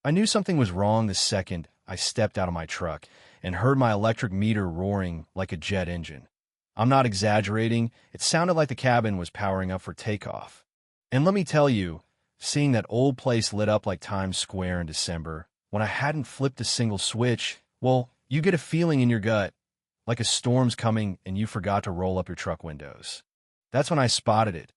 I knew something was wrong the second I stepped out of my truck and heard my electric meter roaring like a jet engine. I'm not exaggerating, it sounded like the cabin was powering up for takeoff. And let me tell you, seeing that old place lit up like Times Square in December, when I hadn't flipped a single switch, well, you get a feeling in your gut, like a storm's coming and you forgot to roll up your truck windows. That's when I spotted it,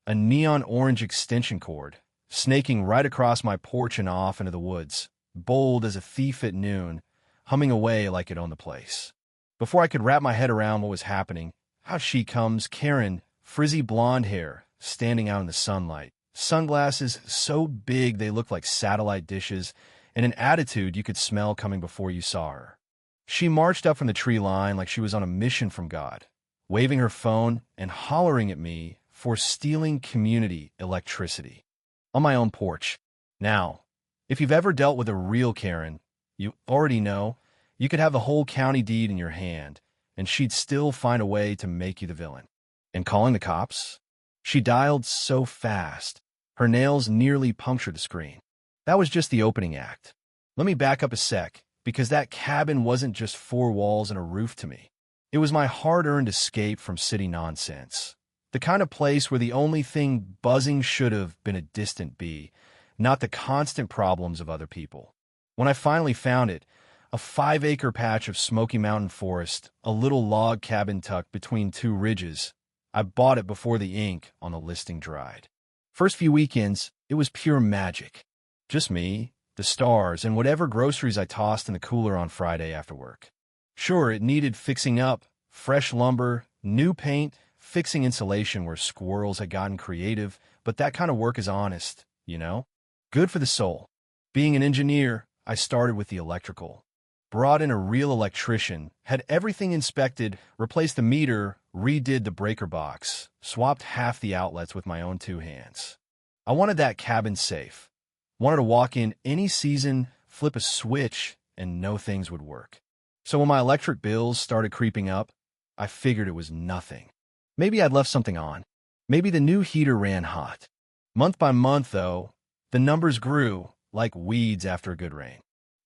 a neon orange extension cord, snaking right across my porch and off into the woods, bold as a thief at noon, humming away like it owned the place. Before I could wrap my head around what was happening, out she comes, Karen, frizzy blonde hair, standing out in the sunlight, sunglasses so big they looked like satellite dishes, and an attitude you could smell coming before you saw her. She marched up from the tree line like she was on a mission from God, waving her phone and hollering at me for stealing community electricity on my own porch. Now, if you've ever dealt with a real Karen, you already know you could have the whole county deed in your hand, and she'd still find a way to make you the villain. And calling the cops? She dialed so fast, her nails nearly punctured the screen. That was just the opening act. Let me back up a sec, because that cabin wasn't just four walls and a roof to me. It was my hard-earned escape from city nonsense. The kind of place where the only thing buzzing should have been a distant bee, not the constant problems of other people. When I finally found it, a 5-acre patch of Smoky Mountain forest, a little log cabin tucked between two ridges, I bought it before the ink on the listing dried. First few weekends, it was pure magic. Just me, the stars, and whatever groceries I tossed in the cooler on Friday after work. Sure, it needed fixing up, fresh lumber, new paint, fixing insulation where squirrels had gotten creative, but that kind of work is honest, you know? Good for the soul. Being an engineer, I started with the electrical. Brought in a real electrician, had everything inspected, replaced the meter, redid the breaker box, swapped half the outlets with my own two hands. I wanted that cabin safe. Wanted to walk in any season, flip a switch, and know things would work. So when my electric bills started creeping up, I figured it was nothing. Maybe I'd left something on. Maybe the new heater ran hot. Month by month, though, the numbers grew like weeds after a good rain.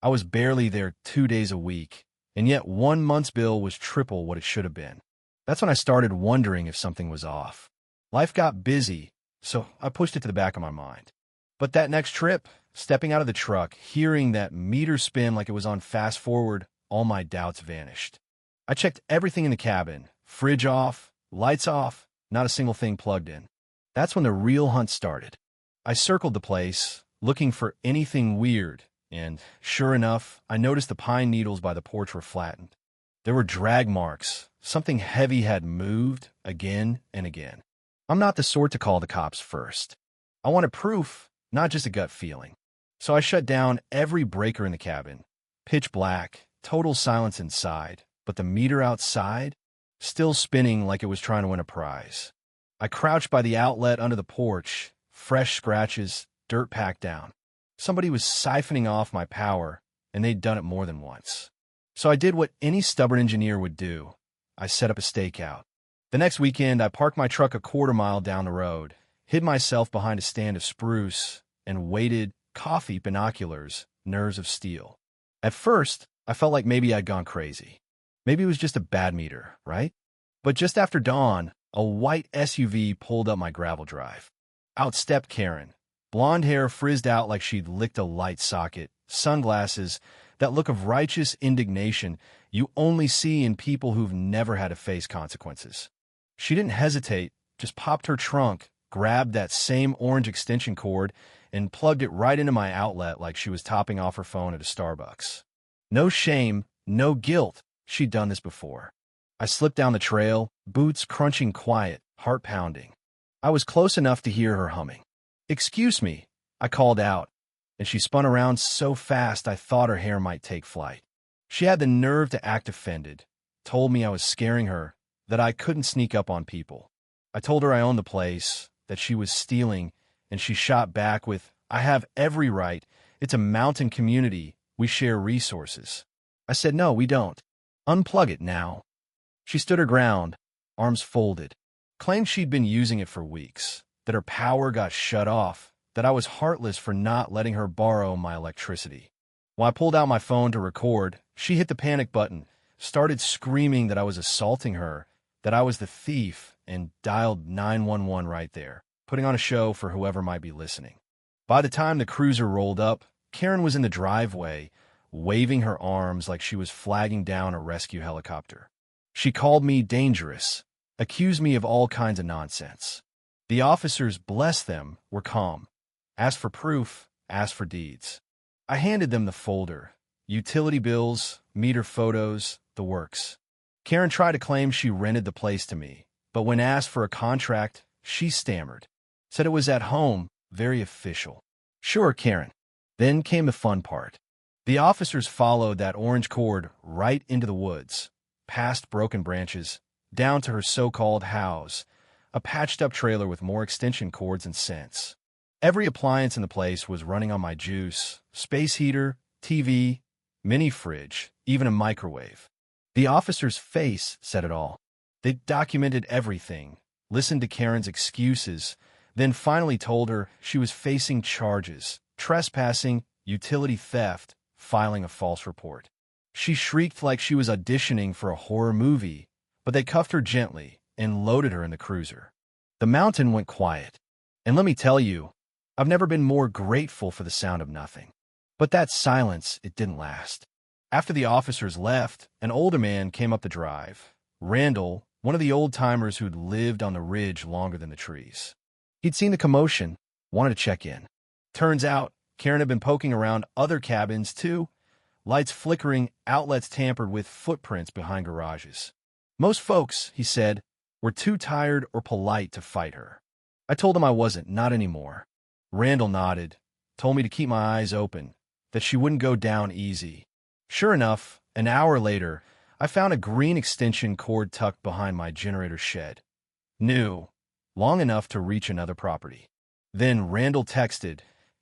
I was barely there 2 days a week, and yet 1 month's bill was triple what it should have been. That's when I started wondering if something was off. Life got busy, so I pushed it to the back of my mind. But that next trip, stepping out of the truck, hearing that meter spin like it was on fast forward, all my doubts vanished. I checked everything in the cabin, fridge off, lights off, not a single thing plugged in. That's when the real hunt started. I circled the place, looking for anything weird, and sure enough, I noticed the pine needles by the porch were flattened. There were drag marks. Something heavy had moved again and again. I'm not the sort to call the cops first. I wanted proof, not just a gut feeling. So I shut down every breaker in the cabin. Pitch black, total silence inside, but the meter outside, still spinning like it was trying to win a prize. I crouched by the outlet under the porch, fresh scratches, dirt packed down. Somebody was siphoning off my power, and they'd done it more than once. So I did what any stubborn engineer would do. I set up a stakeout. The next weekend, I parked my truck a quarter mile down the road, hid myself behind a stand of spruce, and waited, coffee binoculars, nerves of steel. At first, I felt like maybe I'd gone crazy. Maybe it was just a bad meter, right? But just after dawn, a white SUV pulled up my gravel drive. Out stepped Karen. Blonde hair frizzed out like she'd licked a light socket, sunglasses, that look of righteous indignation you only see in people who've never had to face consequences. She didn't hesitate, just popped her trunk, grabbed that same orange extension cord, and plugged it right into my outlet like she was topping off her phone at a Starbucks. No shame, no guilt. She'd done this before. I slipped down the trail, boots crunching quiet, heart pounding. I was close enough to hear her humming. "Excuse me," I called out, and she spun around so fast I thought her hair might take flight. She had the nerve to act offended, told me I was scaring her, that I couldn't sneak up on people. I told her I owned the place, that she was stealing, and she shot back with, "I have every right. It's a mountain community. We share resources." I said, "No, we don't. Unplug it now." She stood her ground, arms folded, claimed she'd been using it for weeks, that her power got shut off, that I was heartless for not letting her borrow my electricity. When I pulled out my phone to record, she hit the panic button, started screaming that I was assaulting her, that I was the thief, and dialed 911 right there, putting on a show for whoever might be listening. By the time the cruiser rolled up, Karen was in the driveway, waving her arms like she was flagging down a rescue helicopter. She called me dangerous, accused me of all kinds of nonsense. The officers, bless them, were calm. Asked for proof, asked for deeds. I handed them the folder, utility bills, meter photos, the works. Karen tried to claim she rented the place to me, but when asked for a contract, she stammered. Said it was at home, very official. Sure, Karen. Then came the fun part. The officers followed that orange cord right into the woods, past broken branches, down to her so-called house, a patched-up trailer with more extension cords and scents. Every appliance in the place was running on my juice, space heater, TV, mini fridge, even a microwave. The officer's face said it all. They documented everything, listened to Karen's excuses, then finally told her she was facing charges, trespassing, utility theft, filing a false report. She shrieked like she was auditioning for a horror movie, but they cuffed her gently and loaded her in the cruiser. The mountain went quiet. And let me tell you, I've never been more grateful for the sound of nothing. But that silence, it didn't last. After the officers left, an older man came up the drive. Randall, one of the old-timers who'd lived on the ridge longer than the trees. He'd seen the commotion, wanted to check in. Turns out, Karen had been poking around other cabins, too. Lights flickering, outlets tampered with, footprints behind garages. Most folks, he said, were too tired or polite to fight her. I told him I wasn't, not anymore. Randall nodded, told me to keep my eyes open, that she wouldn't go down easy. Sure enough, an hour later, I found a green extension cord tucked behind my generator shed. New, long enough to reach another property. Then Randall texted.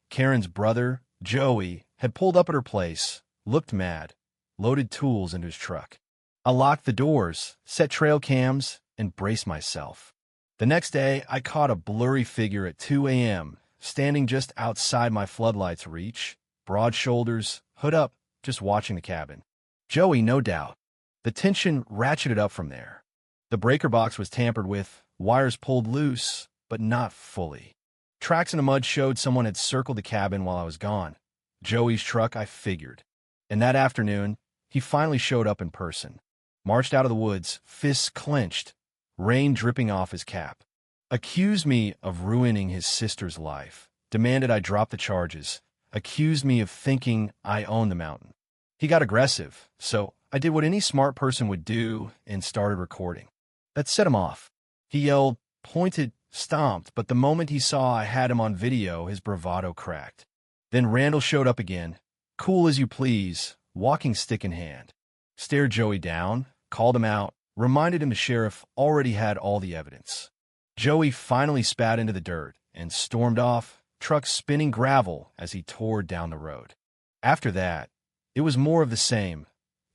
Karen's brother, Joey, had pulled up at her place, looked mad, loaded tools into his truck. I locked the doors, set trail cams, and braced myself. The next day, I caught a blurry figure at 2 a.m., standing just outside my floodlights reach, broad shoulders, hood up, just watching the cabin. Joey, no doubt. The tension ratcheted up from there. The breaker box was tampered with, wires pulled loose, but not fully. Tracks in the mud showed someone had circled the cabin while I was gone. Joey's truck, I figured. And that afternoon, he finally showed up in person. Marched out of the woods, fists clenched, rain dripping off his cap. Accused me of ruining his sister's life. Demanded I drop the charges. Accused me of thinking I own the mountain. He got aggressive, so I did what any smart person would do and started recording. That set him off. He yelled, pointed, stomped, but the moment he saw I had him on video, his bravado cracked. Then Randall showed up again, cool as you please, walking stick in hand. Stared Joey down, called him out, reminded him the sheriff already had all the evidence. Joey finally spat into the dirt and stormed off, truck spinning gravel as he tore down the road. After that, it was more of the same.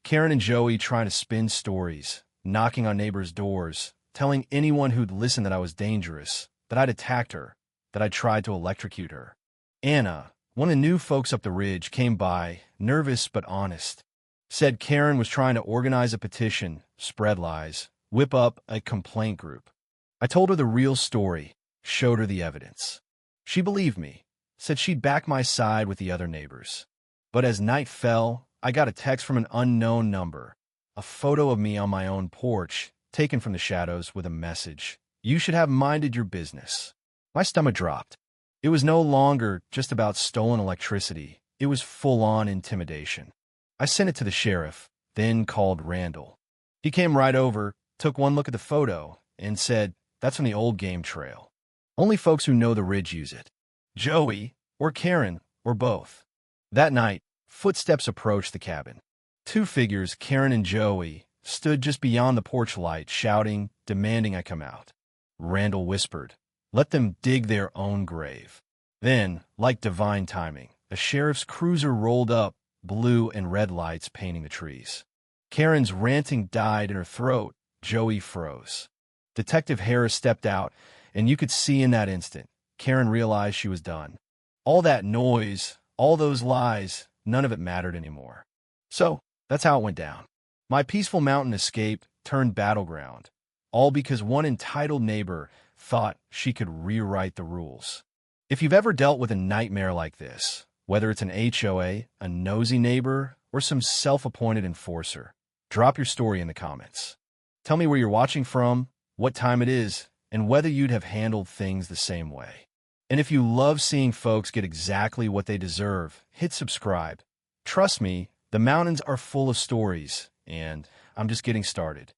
Karen and Joey trying to spin stories, knocking on neighbors' doors, telling anyone who'd listen that I was dangerous, that I'd attacked her, that I'd tried to electrocute her. Anna, one of the new folks up the ridge, came by, nervous but honest. Said Karen was trying to organize a petition, spread lies, whip up a complaint group. I told her the real story, showed her the evidence. She believed me, said she'd back my side with the other neighbors. But as night fell, I got a text from an unknown number, a photo of me on my own porch, taken from the shadows with a message. You should have minded your business. My stomach dropped. It was no longer just about stolen electricity. It was full-on intimidation. I sent it to the sheriff, then called Randall. He came right over, took one look at the photo, and said, that's from the old game trail. Only folks who know the ridge use it. Joey, or Karen, or both. That night, footsteps approached the cabin. Two figures, Karen and Joey, stood just beyond the porch light, shouting, demanding I come out. Randall whispered, let them dig their own grave. Then, like divine timing, a sheriff's cruiser rolled up, blue and red lights painting the trees. Karen's ranting died in her throat. Joey froze. Detective Harris stepped out, and you could see in that instant, Karen realized she was done. All that noise, all those lies, none of it mattered anymore. So, that's how it went down. My peaceful mountain escape turned battleground, all because one entitled neighbor thought she could rewrite the rules. If you've ever dealt with a nightmare like this, whether it's an HOA, a nosy neighbor, or some self-appointed enforcer, drop your story in the comments. Tell me where you're watching from, what time it is, and whether you'd have handled things the same way. And if you love seeing folks get exactly what they deserve, hit subscribe. Trust me, the mountains are full of stories, and I'm just getting started.